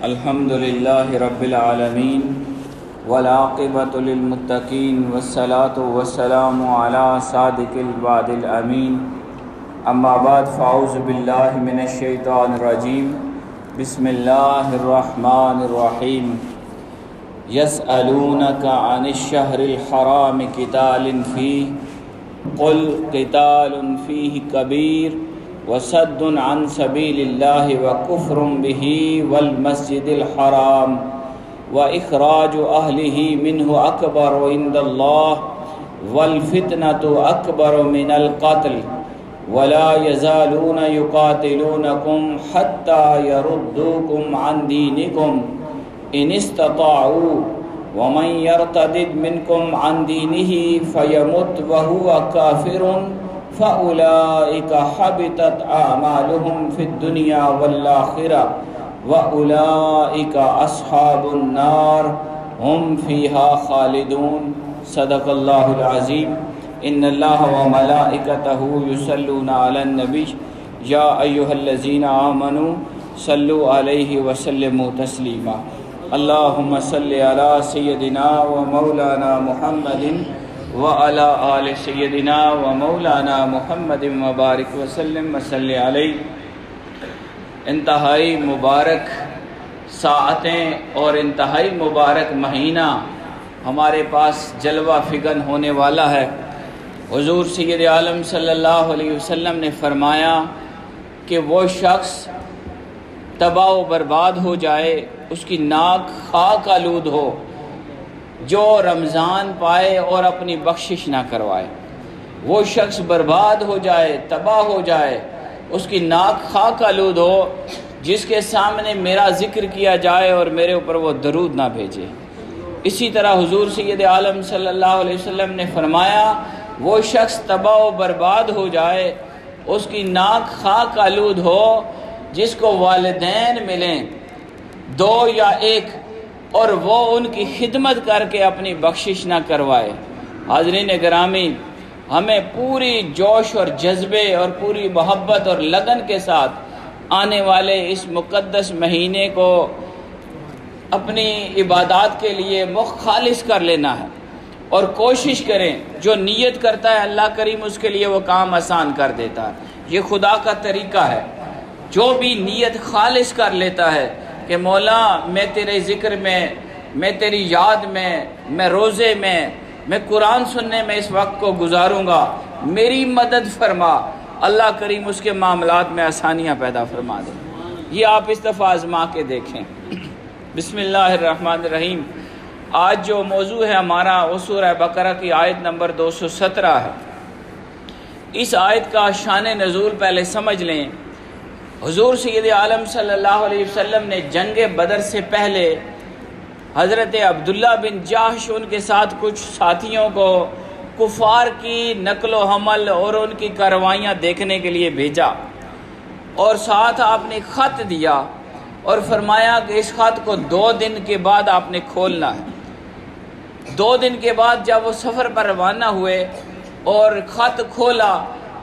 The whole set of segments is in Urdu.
الحمد للہ رب العالمین والعاقبۃ للمتقین والصلاة والسلام علی صادق الوعد الامین اما بعد فاعوذ باللہ من الشیطان الرجیم بسم اللہ الرحمن الرحیم یسألونک عن الشہر الحرام قتال فیہ قل قتال فیہ کبیر وصد عن سبیل اللہ وکفر بہ والمسجد الحرام واخراج اہلہ منہ اکبر عند اللہ والفتنۃ اکبر من القتل ولا یزالون یقاتلونکم حتی یردوکم عن دینکم ان استطاعوا ومن یرتدد منکم عن دینہ فیمت وہو کافر فَأُولَئِكَ حَبِطَتْ أَعْمَالُهُمْ فِي الدُّنْيَا وَالْآخِرَةِ وَأُولَئِكَ أَصْحَابُ النَّارِ هُمْ فِيهَا خَالِدُونَ صدق اللہ العظیم ان اللہ وملائکتہ یصلون علی النبی یا ایہا الذین آمنوا صلوا علیہ وسلموا تسلیما اللہم صل علی سیدنا ومولانا محمد وعلى آل سیدنا ومولانا محمد مبارک وسلم وصلی علیہ۔ انتہائی مبارک ساعتیں اور انتہائی مبارک مہینہ ہمارے پاس جلوہ فگن ہونے والا ہے۔ حضور سید عالم صلی اللہ علیہ وسلم نے فرمایا کہ وہ شخص تباہ و برباد ہو جائے، اس کی ناک خاک آلود ہو جو رمضان پائے اور اپنی بخشش نہ کروائے۔ وہ شخص برباد ہو جائے، تباہ ہو جائے، اس کی ناک خاک آلود ہو جس کے سامنے میرا ذکر کیا جائے اور میرے اوپر وہ درود نہ بھیجے۔ اسی طرح حضور سید عالم صلی اللہ علیہ وسلم نے فرمایا وہ شخص تباہ و برباد ہو جائے، اس کی ناک خاک آلود ہو جس کو والدین ملیں، دو یا ایک، اور وہ ان کی خدمت کر کے اپنی بخشش نہ کروائے۔ حاضرین گرامی، ہمیں پوری جوش اور جذبے اور پوری محبت اور لگن کے ساتھ آنے والے اس مقدس مہینے کو اپنی عبادات کے لیے خالص کر لینا ہے، اور کوشش کریں، جو نیت کرتا ہے اللہ کریم اس کے لیے وہ کام آسان کر دیتا ہے۔ یہ خدا کا طریقہ ہے، جو بھی نیت خالص کر لیتا ہے کہ مولا میں تیرے ذکر میں تیری یاد میں روزے میں قرآن سننے میں اس وقت کو گزاروں گا، میری مدد فرما، اللہ کریم اس کے معاملات میں آسانیاں پیدا فرما دے۔ یہ آپ اس دفعہ آزما کے دیکھیں۔ بسم اللہ الرحمن الرحیم۔ آج جو موضوع ہے ہمارا وہ سورہ بقرہ کی آیت نمبر 217 ہے۔ اس آیت کا شان نزول پہلے سمجھ لیں۔ حضور سید عالم صلی اللہ علیہ وسلم نے جنگ بدر سے پہلے حضرت عبداللہ بن جاحش ان کے ساتھ کچھ ساتھیوں کو کفار کی نقل و حمل اور ان کی کاروائیاں دیکھنے کے لیے بھیجا، اور ساتھ آپ نے خط دیا اور فرمایا کہ اس خط کو 2 دن کے بعد آپ نے کھولنا ہے۔ 2 دن کے بعد جب وہ سفر پر روانہ ہوئے اور خط کھولا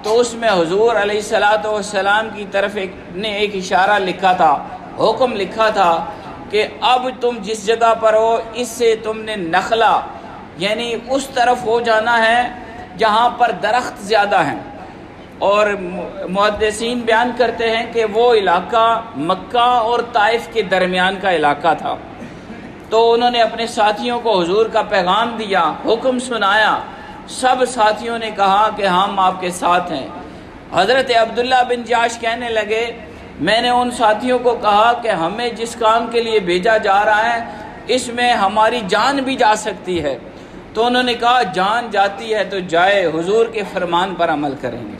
تو اس میں حضور علیہ السلام کی طرف ایک اشارہ لکھا تھا، حکم لکھا تھا کہ اب تم جس جگہ پر ہو اس سے تم نے نخلا، یعنی اس طرف ہو جانا ہے جہاں پر درخت زیادہ ہیں۔ اور محدثین بیان کرتے ہیں کہ وہ علاقہ مکہ اور طائف کے درمیان کا علاقہ تھا۔ تو انہوں نے اپنے ساتھیوں کو حضور کا پیغام دیا، حکم سنایا، سب ساتھیوں نے کہا کہ ہم آپ کے ساتھ ہیں۔ حضرت عبداللہ بن جاش کہنے لگے میں نے ان ساتھیوں کو کہا کہ ہمیں جس کام کے لیے بھیجا جا رہا ہے اس میں ہماری جان بھی جا سکتی ہے۔ تو انہوں نے کہا جان جاتی ہے تو جائے، حضور کے فرمان پر عمل کریں گے۔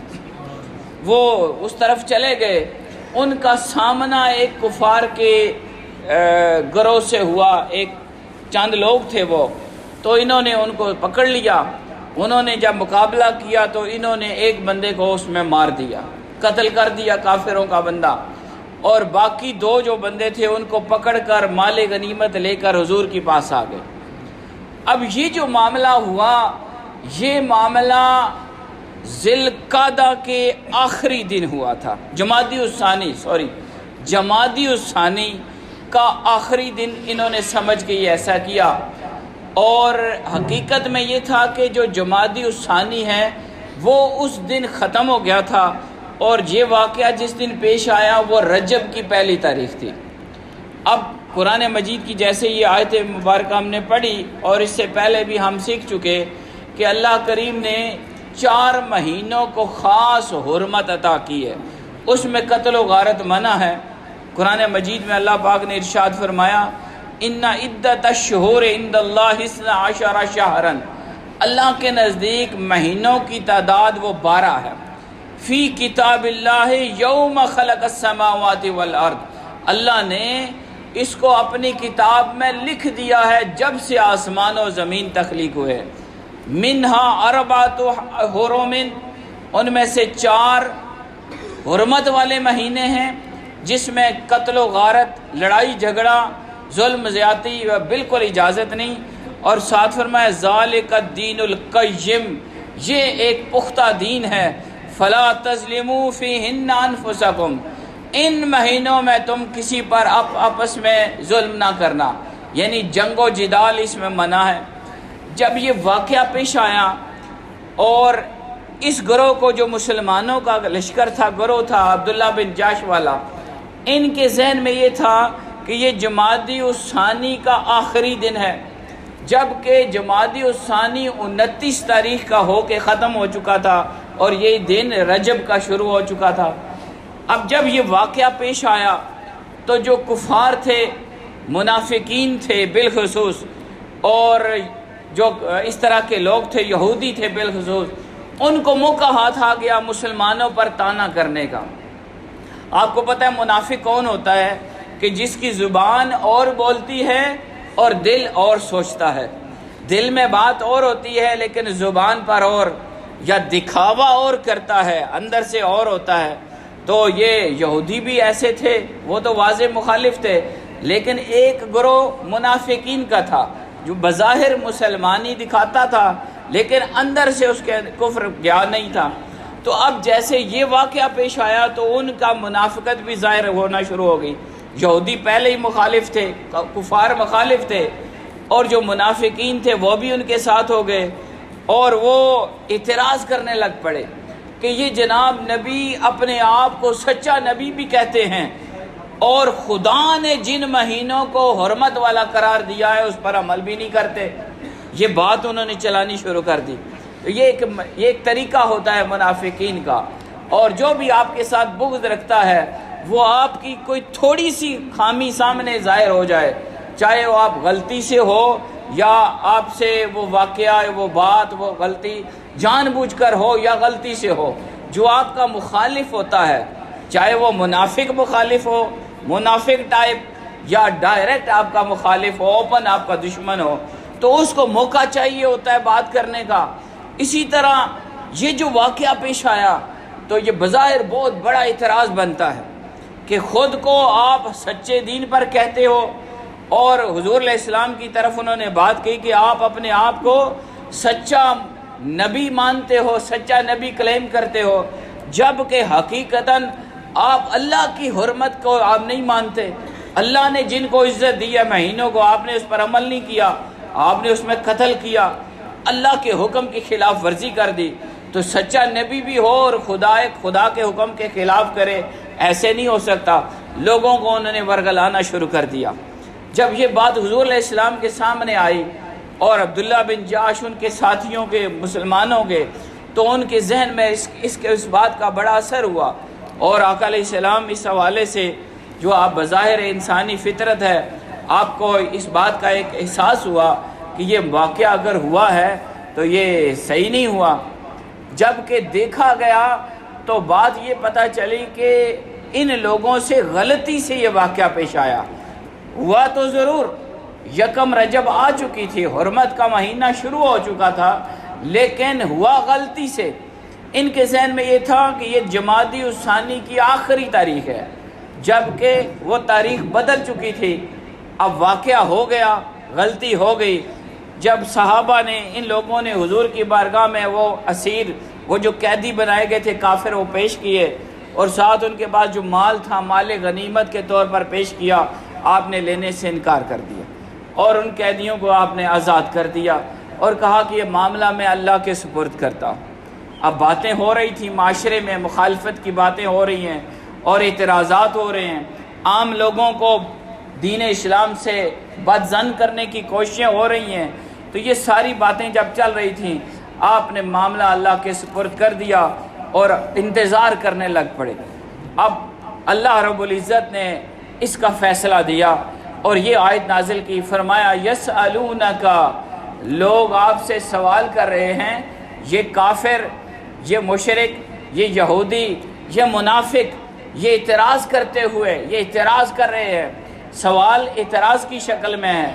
وہ اس طرف چلے گئے، ان کا سامنا ایک کفار کے گروہ سے ہوا، ایک چند لوگ تھے وہ، تو انہوں نے ان کو پکڑ لیا۔ انہوں نے جب مقابلہ کیا تو انہوں نے ایک بندے کو اس میں مار دیا، قتل کر دیا، کافروں کا بندہ، اور باقی 2 جو بندے تھے ان کو پکڑ کر مال غنیمت لے کر حضور کے پاس آ گئے۔ اب یہ جو معاملہ ہوا، یہ معاملہ ذی القعدہ کے آخری دن ہوا تھا، جمادی الثانی کا آخری دن انہوں نے سمجھ کے یہ ایسا کیا، اور حقیقت میں یہ تھا کہ جو جمادی الثانی ہے وہ اس دن ختم ہو گیا تھا، اور یہ واقعہ جس دن پیش آیا وہ رجب کی پہلی تاریخ تھی۔ اب قرآن مجید کی جیسے یہ آیت مبارکہ ہم نے پڑھی، اور اس سے پہلے بھی ہم سیکھ چکے کہ اللہ کریم نے 4 مہینوں کو خاص حرمت عطا کی ہے، اس میں قتل و غارت منع ہے۔ قرآن مجید میں اللہ پاک نے ارشاد فرمایا ان عدت الشہور عند اللہ 12 شہرا، اللہ کے نزدیک مہینوں کی تعداد وہ 12 ہے۔ فی کتاب اللہ یوم خلق السماوات والارض، اللہ نے اس کو اپنی کتاب میں لکھ دیا ہے جب سے آسمان و زمین تخلیق ہوئے۔ منہا اربعۃ حرم، ان میں سے 4 حرمت والے مہینے ہیں جس میں قتل و غارت، لڑائی جھگڑا، ظلم زیادتی بالکل اجازت نہیں، اور ساتھ فرمایا ذالک الدین القیم، یہ ایک پختہ دین ہے۔ فلا تظلموا فیہن انفسکم، ان مہینوں میں تم کسی پر آپس میں ظلم نہ کرنا، یعنی جنگ و جدال اس میں منع ہے۔ جب یہ واقعہ پیش آیا اور اس گروہ کو جو مسلمانوں کا لشکر تھا، گروہ تھا عبداللہ بن جاش والا، ان کے ذہن میں یہ تھا کہ یہ جمادی الثانی کا آخری دن ہے، جبکہ جمادی الثانی 29 تاریخ کا ہو کے ختم ہو چکا تھا اور یہ دن رجب کا شروع ہو چکا تھا۔ اب جب یہ واقعہ پیش آیا تو جو کفار تھے، منافقین تھے بالخصوص، اور جو اس طرح کے لوگ تھے، یہودی تھے بالخصوص، ان کو موقع ہاتھ آ گیا مسلمانوں پر طعنہ کرنے کا۔ آپ کو پتہ ہے منافق کون ہوتا ہے؟ کہ جس کی زبان اور بولتی ہے اور دل اور سوچتا ہے، دل میں بات اور ہوتی ہے لیکن زبان پر اور، یا دکھاوا اور کرتا ہے، اندر سے اور ہوتا ہے۔ تو یہ یہودی بھی ایسے تھے، وہ تو واضح مخالف تھے، لیکن ایک گروہ منافقین کا تھا جو بظاہر مسلمانی دکھاتا تھا لیکن اندر سے اس کے کفر گیا نہیں تھا۔ تو اب جیسے یہ واقعہ پیش آیا تو ان کا منافقت بھی ظاہر ہونا شروع ہو گئی۔ یہودی پہلے ہی مخالف تھے، کفار مخالف تھے، اور جو منافقین تھے وہ بھی ان کے ساتھ ہو گئے، اور وہ اعتراض کرنے لگ پڑے کہ یہ جناب نبی اپنے آپ کو سچا نبی بھی کہتے ہیں، اور خدا نے جن مہینوں کو حرمت والا قرار دیا ہے اس پر عمل بھی نہیں کرتے۔ یہ بات انہوں نے چلانی شروع کر دی۔ تو یہ ایک طریقہ ہوتا ہے منافقین کا، اور جو بھی آپ کے ساتھ بغض رکھتا ہے وہ آپ کی کوئی تھوڑی سی خامی سامنے ظاہر ہو جائے، چاہے وہ آپ غلطی سے ہو یا آپ سے وہ واقعہ، وہ بات، وہ غلطی جان بوجھ کر ہو یا غلطی سے ہو، جو آپ کا مخالف ہوتا ہے، چاہے وہ منافق مخالف ہو، منافق ٹائپ، یا ڈائریکٹ آپ کا مخالف ہو، اوپن آپ کا دشمن ہو، تو اس کو موقع چاہیے ہوتا ہے بات کرنے کا۔ اسی طرح یہ جو واقعہ پیش آیا تو یہ بظاہر بہت بڑا اعتراض بنتا ہے کہ خود کو آپ سچے دین پر کہتے ہو، اور حضور علیہ السلام کی طرف انہوں نے بات کی کہ آپ اپنے آپ کو سچا نبی مانتے ہو، سچا نبی کلیم کرتے ہو، جبکہ حقیقتاً آپ اللہ کی حرمت کو آپ نہیں مانتے۔ اللہ نے جن کو عزت دی ہے مہینوں کو، آپ نے اس پر عمل نہیں کیا، آپ نے اس میں قتل کیا، اللہ کے حکم کی خلاف ورزی کر دی۔ تو سچا نبی بھی ہو اور خدا کے حکم کے خلاف کرے، ایسے نہیں ہو سکتا۔ لوگوں کو انہوں نے ورگلانا شروع کر دیا۔ جب یہ بات حضور علیہ السلام کے سامنے آئی اور عبداللہ بن جاش ان کے ساتھیوں کے، مسلمانوں کے، تو ان کے ذہن میں اس بات کا بڑا اثر ہوا، اور آقا علیہ السلام اس حوالے سے جو آپ بظاہر انسانی فطرت ہے، آپ کو اس بات کا ایک احساس ہوا کہ یہ واقعہ اگر ہوا ہے تو یہ صحیح نہیں ہوا۔ جب کہ دیکھا گیا تو بات یہ پتہ چلی کہ ان لوگوں سے غلطی سے یہ واقعہ پیش آیا۔ ہوا تو ضرور، یکم رجب آ چکی تھی، حرمت کا مہینہ شروع ہو چکا تھا، لیکن ہوا غلطی سے۔ ان کے ذہن میں یہ تھا کہ یہ جمادی الثانی کی آخری تاریخ ہے، جبکہ وہ تاریخ بدل چکی تھی۔ اب واقعہ ہو گیا، غلطی ہو گئی۔ جب صحابہ نے، ان لوگوں نے حضور کی بارگاہ میں وہ اسیر، وہ جو قیدی بنائے گئے تھے کافر، وہ پیش کیے، اور ساتھ ان کے پاس جو مال تھا، مال غنیمت کے طور پر پیش کیا، آپ نے لینے سے انکار کر دیا، اور ان قیدیوں کو آپ نے آزاد کر دیا اور کہا کہ یہ معاملہ میں اللہ کے سپرد کرتا ہوں۔ اب باتیں ہو رہی تھیں معاشرے میں، مخالفت کی باتیں ہو رہی ہیں اور اعتراضات ہو رہے ہیں، عام لوگوں کو دین اسلام سے بدظن کرنے کی کوششیں ہو رہی ہیں، تو یہ ساری باتیں جب چل رہی تھیں آپ نے معاملہ اللہ کے سپرد کر دیا اور انتظار کرنے لگ پڑے۔ اب اللہ رب العزت نے اس کا فیصلہ دیا اور یہ آیت نازل کی، فرمایا یسألونک، لوگ آپ سے سوال کر رہے ہیں، یہ کافر، یہ مشرک، یہ یہودی، یہ منافق، یہ اعتراض کرتے ہوئے، یہ اعتراض کر رہے ہیں، سوال اعتراض کی شکل میں ہے،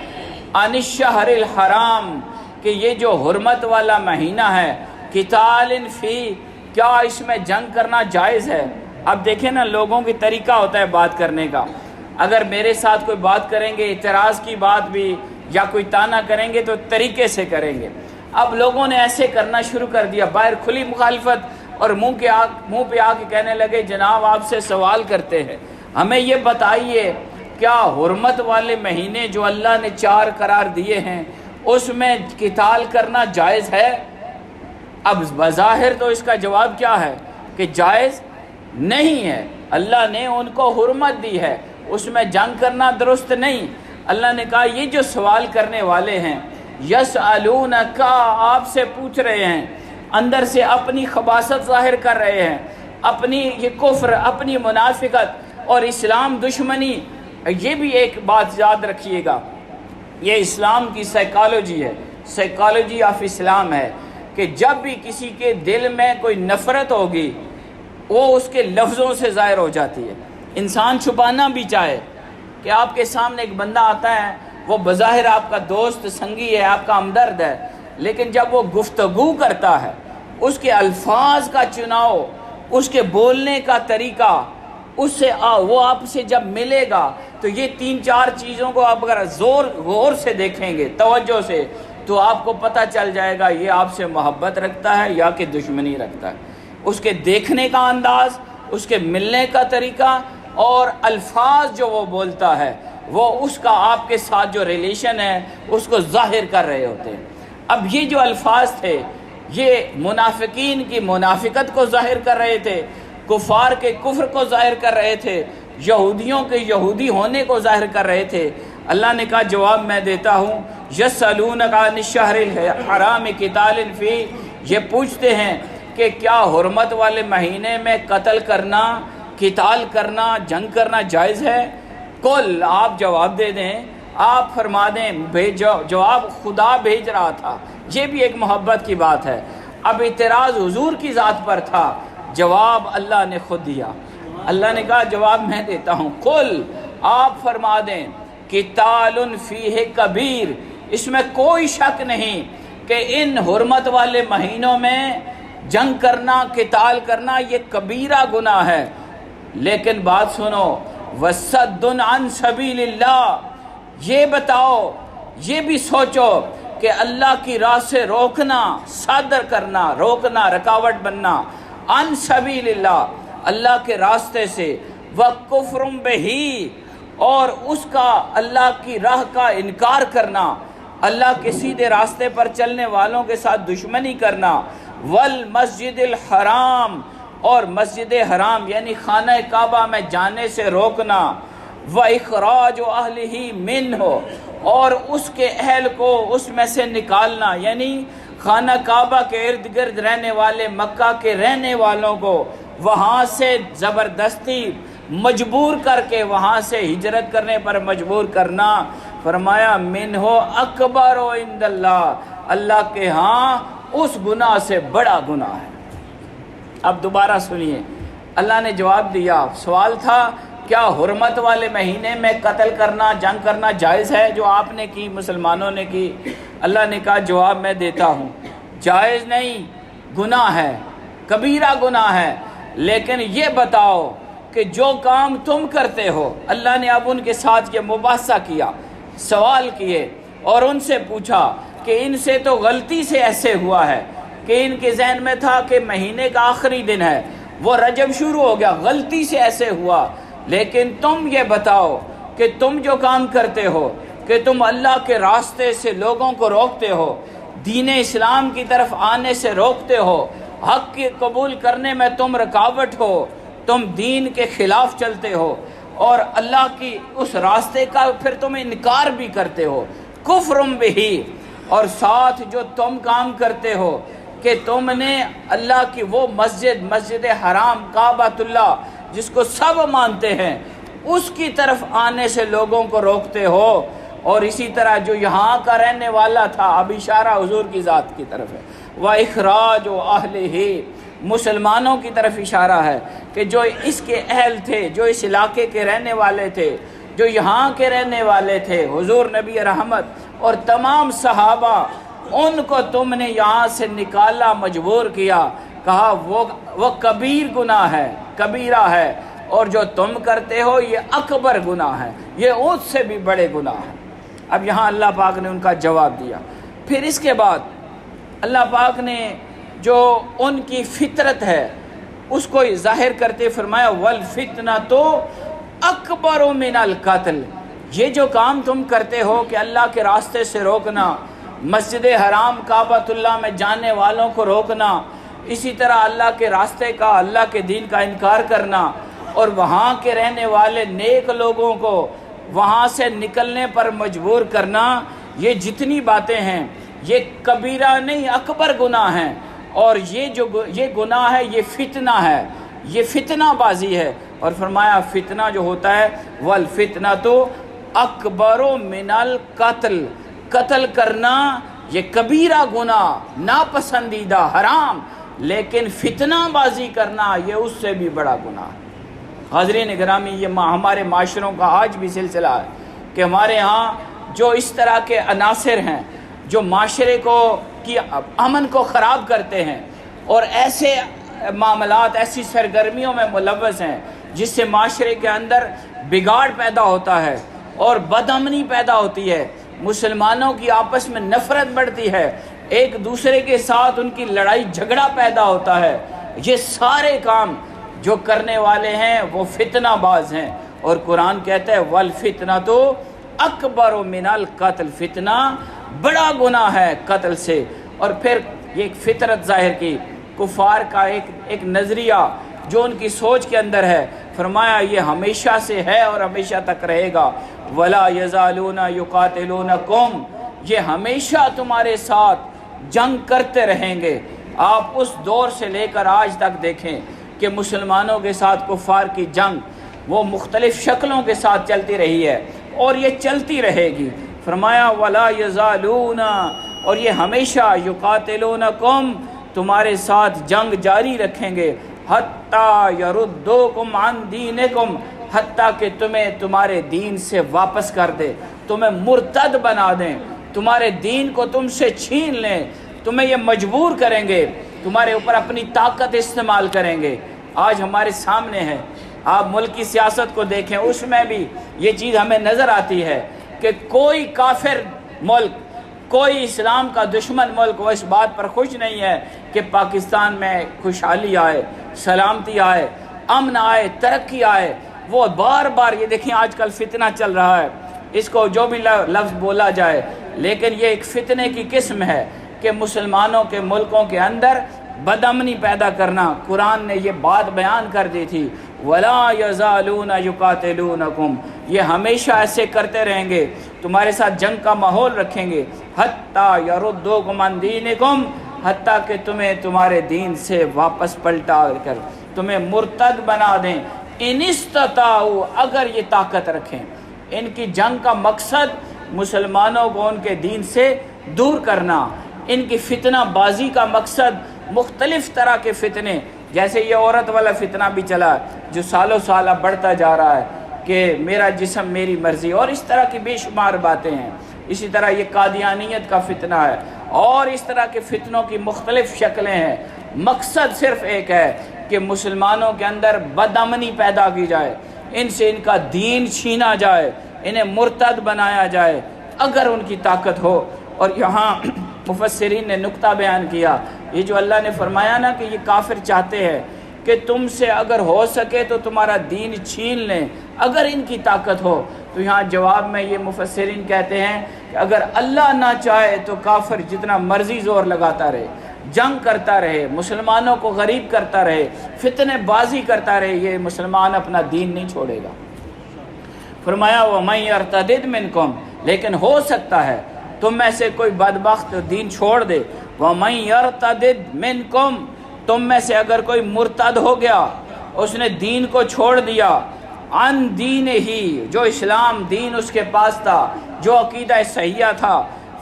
عن الشہر الحرام، کہ یہ جو حرمت والا مہینہ ہے، قتال فی، کیا اس میں جنگ کرنا جائز ہے؟ اب دیکھیں نا، لوگوں کی طریقہ ہوتا ہے بات کرنے کا، اگر میرے ساتھ کوئی بات کریں گے اعتراض کی بات بھی یا کوئی تانا کریں گے تو طریقے سے کریں گے۔ اب لوگوں نے ایسے کرنا شروع کر دیا، باہر کھلی مخالفت، اور منہ پہ آ کے کہنے لگے جناب آپ سے سوال کرتے ہیں، ہمیں یہ بتائیے کیا حرمت والے مہینے جو اللہ نے 4 قرار دیے ہیں اس میں قتال کرنا جائز ہے؟ اب بظاہر تو اس کا جواب کیا ہے کہ جائز نہیں ہے، اللہ نے ان کو حرمت دی ہے، اس میں جنگ کرنا درست نہیں۔ اللہ نے کہا یہ جو سوال کرنے والے ہیں، یسألونک، آپ سے پوچھ رہے ہیں، اندر سے اپنی خباثت ظاہر کر رہے ہیں، اپنی یہ کفر، اپنی منافقت اور اسلام دشمنی۔ یہ بھی ایک بات یاد رکھیے گا، یہ اسلام کی سائیکالوجی ہے، سائیکالوجی آف اسلام ہے، کہ جب بھی کسی کے دل میں کوئی نفرت ہوگی وہ اس کے لفظوں سے ظاہر ہو جاتی ہے۔ انسان چھپانا بھی چاہے کہ آپ کے سامنے ایک بندہ آتا ہے، وہ بظاہر آپ کا دوست سنگی ہے، آپ کا ہمدرد ہے، لیکن جب وہ گفتگو کرتا ہے، اس کے الفاظ کا چناؤ، اس کے بولنے کا طریقہ، اس سے وہ آپ سے جب ملے گا تو یہ 3-4 چیزوں کو آپ اگر غور سے دیکھیں گے، توجہ سے، تو آپ کو پتہ چل جائے گا یہ آپ سے محبت رکھتا ہے یا کہ دشمنی رکھتا ہے۔ اس کے دیکھنے کا انداز، اس کے ملنے کا طریقہ اور الفاظ جو وہ بولتا ہے، وہ اس کا آپ کے ساتھ جو ریلیشن ہے اس کو ظاہر کر رہے ہوتے ہیں۔ اب یہ جو الفاظ تھے یہ منافقین کی منافقت کو ظاہر کر رہے تھے، کفار کے کفر کو ظاہر کر رہے تھے، یہودیوں کے یہودی ہونے کو ظاہر کر رہے تھے۔ اللہ نے کہا جواب میں دیتا ہوں، یسألونک عن الشہر الحرام قتال فی، یہ پوچھتے ہیں کہ کیا حرمت والے مہینے میں قتل کرنا، قتال کرنا، جنگ کرنا جائز ہے؟ قل، آپ جواب دے دیں، آپ فرما دیں، جواب خدا بھیج رہا تھا، یہ بھی ایک محبت کی بات ہے۔ اب اعتراض حضور کی ذات پر تھا، جواب اللہ نے خود دیا۔ اللہ نے کہا جواب میں دیتا ہوں، قل، آپ فرما دیں، قتال فیہ کبیر، اس میں کوئی شک نہیں کہ ان حرمت والے مہینوں میں جنگ کرنا، قتال کرنا یہ کبیرہ گناہ ہے، لیکن بات سنو، وصد عن سبیل اللہ، یہ بتاؤ، یہ بھی سوچو کہ اللہ کی راہ سے روکنا، صادر کرنا، روکنا، رکاوٹ بننا، عن سبیل اللہ، اللہ کے راستے سے، وکفر بہی، اور اس کا اللہ کی راہ کا انکار کرنا، اللہ کے سیدھے راستے پر چلنے والوں کے ساتھ دشمنی کرنا، والمسجد الحرام، اور مسجد حرام یعنی خانہ کعبہ میں جانے سے روکنا، وَإِخْرَاجُ أَهْلِهِ مِنْهُ، اور اس کے اہل کو اس میں سے نکالنا، یعنی خانہ کعبہ کے ارد گرد رہنے والے مکہ کے رہنے والوں کو وہاں سے زبردستی مجبور کر کے وہاں سے ہجرت کرنے پر مجبور کرنا۔ فرمایا منہ اکبر عند اللہ، اللہ کے ہاں اس گناہ سے بڑا گناہ ہے۔ اب دوبارہ سنیے، اللہ نے جواب دیا، سوال تھا کیا حرمت والے مہینے میں قتل کرنا، جنگ کرنا جائز ہے، جو آپ نے کی، مسلمانوں نے کی۔ اللہ نے کہا جواب میں دیتا ہوں، جائز نہیں، گناہ ہے، کبیرہ گناہ ہے، لیکن یہ بتاؤ کہ جو کام تم کرتے ہو، اللہ نے اب ان کے ساتھ یہ مباحثہ کیا، سوال کیے اور ان سے پوچھا کہ ان سے تو غلطی سے ایسے ہوا ہے کہ ان کے ذہن میں تھا کہ مہینے کا آخری دن ہے، وہ رجب شروع ہو گیا، غلطی سے ایسے ہوا، لیکن تم یہ بتاؤ کہ تم جو کام کرتے ہو کہ تم اللہ کے راستے سے لوگوں کو روکتے ہو، دین اسلام کی طرف آنے سے روکتے ہو، حق کی قبول کرنے میں تم رکاوٹ ہو، تم دین کے خلاف چلتے ہو اور اللہ کی اس راستے کا پھر تم انکار بھی کرتے ہو، کفرم بہی، اور ساتھ جو تم کام کرتے ہو کہ تم نے اللہ کی وہ مسجد حرام کعبۃ اللہ جس کو سب مانتے ہیں اس کی طرف آنے سے لوگوں کو روکتے ہو، اور اسی طرح جو یہاں کا رہنے والا تھا، اب اشارہ حضور کی ذات کی طرف ہے، وَإِخْرَاجُ أَهْلِهِ، مسلمانوں کی طرف اشارہ ہے کہ جو اس کے اہل تھے، جو اس علاقے کے رہنے والے تھے، جو یہاں کے رہنے والے تھے، حضور نبی رحمت اور تمام صحابہ، ان کو تم نے یہاں سے نکالا، مجبور کیا، کہا وہ کبیر گناہ ہے، کبیرہ ہے، اور جو تم کرتے ہو یہ اکبر گناہ ہے، یہ اس سے بھی بڑے گناہ ہیں۔ اب یہاں اللہ پاک نے ان کا جواب دیا۔ پھر اس کے بعد اللہ پاک نے جو ان کی فطرت ہے اس کو ظاہر کرتے فرمایا وَالْفِتْنَةُ أَكْبَرُ مِنَ الْقَتْلِ، یہ جو کام تم کرتے ہو کہ اللہ کے راستے سے روکنا، مسجد حرام کعبۃ اللہ میں جانے والوں کو روکنا، اسی طرح اللہ کے راستے کا، اللہ کے دین کا انکار کرنا، اور وہاں کے رہنے والے نیک لوگوں کو وہاں سے نکلنے پر مجبور کرنا، یہ جتنی باتیں ہیں یہ کبیرہ نہیں اکبر گناہ ہیں، اور یہ گناہ ہے، یہ فتنہ ہے، یہ فتنہ بازی ہے۔ اور فرمایا فتنہ جو ہوتا ہے وَالْفِتْنَةُ أَكْبَرُ مِنَ الْقَتْلِ، قتل کرنا یہ کبیرہ گناہ، ناپسندیدہ، حرام، لیکن فتنہ بازی کرنا یہ اس سے بھی بڑا گناہ ہے۔ حاضرین گرامی، یہ ہمارے معاشروں کا آج بھی سلسلہ ہے کہ ہمارے ہاں جو اس طرح کے عناصر ہیں جو معاشرے کی امن کو خراب کرتے ہیں اور ایسے معاملات، ایسی سرگرمیوں میں ملوث ہیں جس سے معاشرے کے اندر بگاڑ پیدا ہوتا ہے اور بد امنی پیدا ہوتی ہے، مسلمانوں کی آپس میں نفرت بڑھتی ہے، ایک دوسرے کے ساتھ ان کی لڑائی جھگڑا پیدا ہوتا ہے، یہ سارے کام جو کرنے والے ہیں وہ فتنہ باز ہیں۔ اور قرآن کہتا ہے وَالْفِتْنَةُ أَكْبَرُ مِنَ الْقَتْلِ، فتنہ بڑا گناہ ہے قتل سے۔ اور پھر یہ ایک فطرت ظاہر کی، کفار کا ایک نظریہ جو ان کی سوچ کے اندر ہے، فرمایا یہ ہمیشہ سے ہے اور ہمیشہ تک رہے گا، وَلَا يَزَالُونَ يُقَاتِلُونَكُمْ، یہ ہمیشہ تمہارے ساتھ جنگ کرتے رہیں گے۔ آپ اس دور سے لے کر آج تک دیکھیں کہ مسلمانوں کے ساتھ کفار کی جنگ وہ مختلف شکلوں کے ساتھ چلتی رہی ہے اور یہ چلتی رہے گی۔ فرمایا وَلَا يَزَالُونَ، اور یہ ہمیشہ يُقَاتِلُونَكُمْ، تمہارے ساتھ جنگ جاری رکھیں گے، حَتَّى يَرُدُّوكُمْ عَنْ دِينِكُمْ، حتیٰ کہ تمہیں تمہارے دین سے واپس کر دے، تمہیں مرتد بنا دیں، تمہارے دین کو تم سے چھین لیں، تمہیں یہ مجبور کریں گے، تمہارے اوپر اپنی طاقت استعمال کریں گے۔ آج ہمارے سامنے ہے، آپ ملک کی سیاست کو دیکھیں، اس میں بھی یہ چیز ہمیں نظر آتی ہے کہ کوئی کافر ملک، کوئی اسلام کا دشمن ملک وہ اس بات پر خوش نہیں ہے کہ پاکستان میں خوشحالی آئے، سلامتی آئے، امن آئے، ترقی آئے۔ وہ بار بار یہ دیکھیں آج کل فتنہ چل رہا ہے، اس کو جو بھی لفظ بولا جائے، لیکن یہ ایک فتنے کی قسم ہے کہ مسلمانوں کے ملکوں کے اندر بد امنی پیدا کرنا۔ قرآن نے یہ بات بیان کر دی تھی وَلَا يَزَالُونَ يُقَاتِلُونَكُمْ، یہ ہمیشہ ایسے کرتے رہیں گے، تمہارے ساتھ جنگ کا ماحول رکھیں گے، حَتَّى يَرُدُّوكُمْ عَنْ دِينِكُمْ، حتیٰ کہ تمہیں تمہارے دین سے واپس پلٹا کر تمہیں مرتد بنا دیں، ان استطاعوا، اگر یہ طاقت رکھیں۔ ان کی جنگ کا مقصد مسلمانوں کو ان کے دین سے دور کرنا، ان کی فتنہ بازی کا مقصد مختلف طرح کے فتنے، جیسے یہ عورت والا فتنہ بھی چلا جو سالوں سال اب بڑھتا جا رہا ہے کہ میرا جسم میری مرضی، اور اس طرح کی بے شمار باتیں ہیں۔ اسی طرح یہ قادیانیت کا فتنہ ہے، اور اس طرح کے فتنوں کی مختلف شکلیں ہیں۔ مقصد صرف ایک ہے کہ مسلمانوں کے اندر بد امنی پیدا کی جائے، ان سے ان کا دین چھینا جائے، انہیں مرتد بنایا جائے اگر ان کی طاقت ہو۔ اور یہاں مفسرین نے نقطہ بیان کیا، یہ جو اللہ نے فرمایا نا کہ یہ کافر چاہتے ہیں کہ تم سے اگر ہو سکے تو تمہارا دین چھین لیں اگر ان کی طاقت ہو، تو یہاں جواب میں یہ مفسرین کہتے ہیں کہ اگر اللہ نہ چاہے تو کافر جتنا مرضی زور لگاتا رہے، جنگ کرتا رہے، مسلمانوں کو غریب کرتا رہے، فتنے بازی کرتا رہے، یہ مسلمان اپنا دین نہیں چھوڑے گا۔ فرمایا وَمَن يَرْتَدِدْ مِنْكُمْ، لیکن ہو سکتا ہے تم میں سے کوئی بدبخت دین چھوڑ دے۔ وَمَن يَرْتَدِدْ مِنْكُمْ، تم میں سے اگر کوئی مرتد ہو گیا، اس نے دین کو چھوڑ دیا، عن دین ہی، جو اسلام دین اس کے پاس تھا، جو عقیدہ صحیحہ تھا،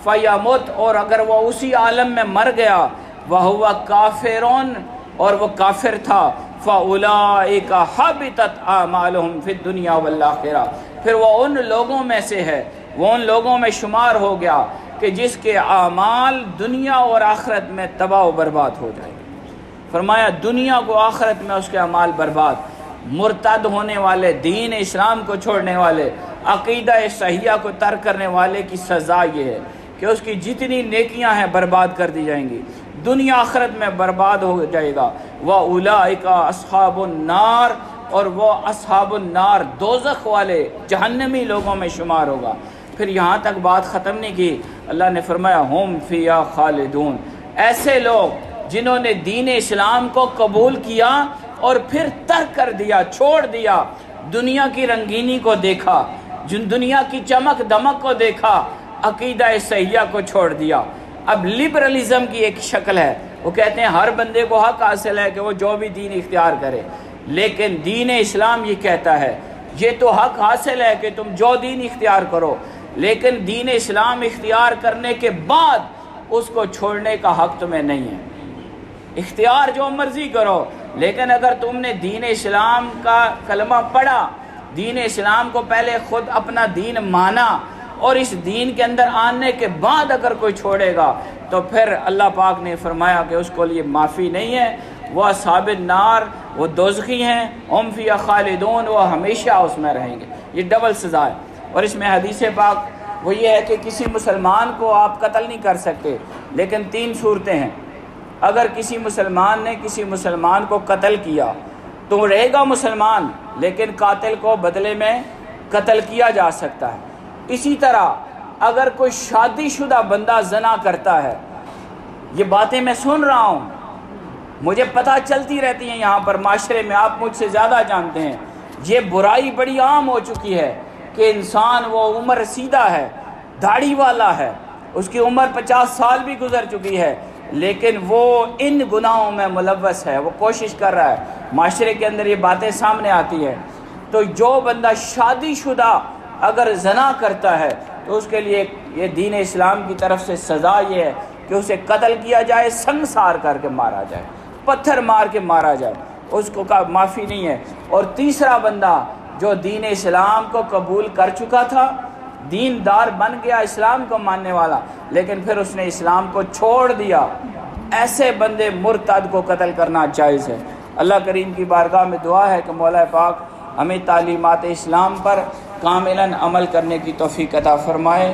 فیمت، اور اگر وہ اسی عالم میں مر گیا، وہو کافرون، اور وہ کافر تھا، فاولئک حبطت اعمالہم فی الدنیا والآخرہ، پھر وہ ان لوگوں میں سے ہے، وہ ان لوگوں میں شمار ہو گیا کہ جس کے اعمال دنیا اور آخرت میں تباہ و برباد ہو جائے گے۔ فرمایا دنیا کو آخرت میں اس کے اعمال برباد۔ مرتد ہونے والے، دین اسلام کو چھوڑنے والے، عقیدہ صحیحہ کو ترک کرنے والے کی سزا یہ ہے کہ اس کی جتنی نیکیاں ہیں برباد کر دی جائیں گی، دنیا آخرت میں برباد ہو جائے گا۔ وَأُولَئِكَ أَصْحَابُ النَّارِ، اور وہ اصحاب النار، دوزخ والے، جہنمی لوگوں میں شمار ہوگا۔ پھر یہاں تک بات ختم نہیں کی، اللہ نے فرمایا ہم فیہا خالدون، ایسے لوگ جنہوں نے دین اسلام کو قبول کیا اور پھر ترک کر دیا، چھوڑ دیا، دنیا کی رنگینی کو دیکھا، جن دنیا کی چمک دمک کو دیکھا، عقیدہ صحیحہ کو چھوڑ دیا۔ اب لبرلزم کی ایک شکل ہے، وہ کہتے ہیں ہر بندے کو حق حاصل ہے کہ وہ جو بھی دین اختیار کرے، لیکن دین اسلام یہ کہتا ہے یہ تو حق حاصل ہے کہ تم جو دین اختیار کرو، لیکن دین اسلام اختیار کرنے کے بعد اس کو چھوڑنے کا حق تمہیں نہیں ہے۔ اختیار جو مرضی کرو، لیکن اگر تم نے دین اسلام کا کلمہ پڑھا، دین اسلام کو پہلے خود اپنا دین مانا، اور اس دین کے اندر آنے کے بعد اگر کوئی چھوڑے گا تو پھر اللہ پاک نے فرمایا کہ اس کو لیے معافی نہیں ہے، وہ اصحاب النار، وہ دوزخی ہیں، ہم فیہا خالدون، وہ ہمیشہ اس میں رہیں گے۔ یہ ڈبل سزا ہے۔ اور اس میں حدیث پاک وہ یہ ہے کہ کسی مسلمان کو آپ قتل نہیں کر سکتے، لیکن 3 صورتیں ہیں۔ اگر کسی مسلمان نے کسی مسلمان کو قتل کیا تو رہے گا مسلمان، لیکن قاتل کو بدلے میں قتل کیا جا سکتا ہے۔ اسی طرح اگر کوئی شادی شدہ بندہ زنا کرتا ہے، یہ باتیں میں سن رہا ہوں، مجھے پتہ چلتی رہتی ہیں یہاں پر معاشرے میں، آپ مجھ سے زیادہ جانتے ہیں، یہ برائی بڑی عام ہو چکی ہے کہ انسان وہ عمر رسیدہ ہے، داڑھی والا ہے، اس کی عمر 50 سال بھی گزر چکی ہے، لیکن وہ ان گناہوں میں ملوث ہے، وہ کوشش کر رہا ہے، معاشرے کے اندر یہ باتیں سامنے آتی ہے۔ تو جو بندہ شادی شدہ اگر زنا کرتا ہے تو اس کے لیے یہ دین اسلام کی طرف سے سزا یہ ہے کہ اسے قتل کیا جائے، سنگسار کر کے مارا جائے، پتھر مار کے مارا جائے، اس کو معافی نہیں ہے۔ اور تیسرا بندہ جو دین اسلام کو قبول کر چکا تھا، دیندار بن گیا، اسلام کو ماننے والا، لیکن پھر اس نے اسلام کو چھوڑ دیا، ایسے بندے مرتد کو قتل کرنا جائز ہے۔ اللہ کریم کی بارگاہ میں دعا ہے کہ مولا پاک ہمیں تعلیمات اسلام پر کاملاً عمل کرنے کی توفیق عطا فرمائے۔